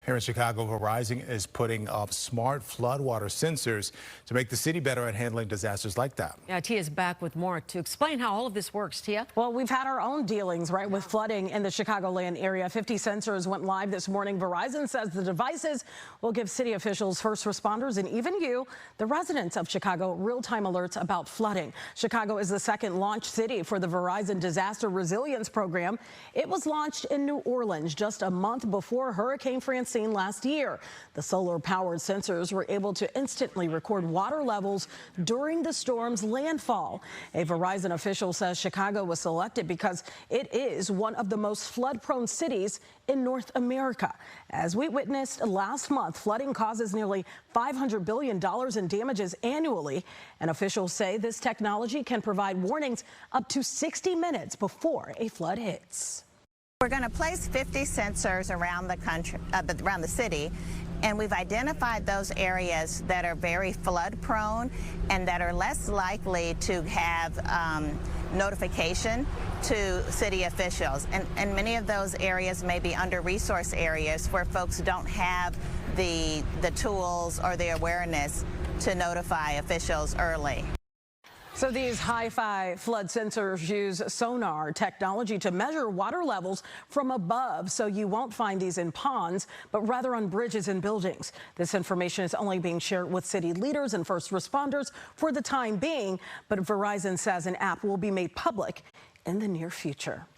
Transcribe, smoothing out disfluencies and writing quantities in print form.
Here in Chicago, Verizon is putting up smart floodwater sensors to make the city better at handling disasters like that. Yeah, Tia's back with more to explain how all of this works. Tia? Well, we've had our own dealings, right, with flooding in the Chicagoland area. 50 sensors went live this morning. Verizon says the devices will give city officials, first responders, and even you, the residents of Chicago, real-time alerts about flooding. Chicago is the second launch city for the Verizon Disaster Resilience Program. It was launched in New Orleans just a month before Hurricane Francine last year. The solar-powered sensors were able to instantly record water levels during the storm's landfall. A Verizon official says Chicago was selected because it is one of the most flood-prone cities in North America. As we witnessed last month, flooding causes nearly $500 billion in damages annually, and officials say this technology can provide warnings up to 60 minutes before a flood hits. We're going to place 50 sensors around the country, around the city, and we've identified those areas that are very flood prone and that are less likely to have notification to city officials. And many of those areas may be under-resourced areas where folks don't have the tools or the awareness to notify officials early. So these hi-fi flood sensors use sonar technology to measure water levels from above, so you won't find these in ponds, but rather on bridges and buildings. This information is only being shared with city leaders and first responders for the time being, but Verizon says an app will be made public in the near future.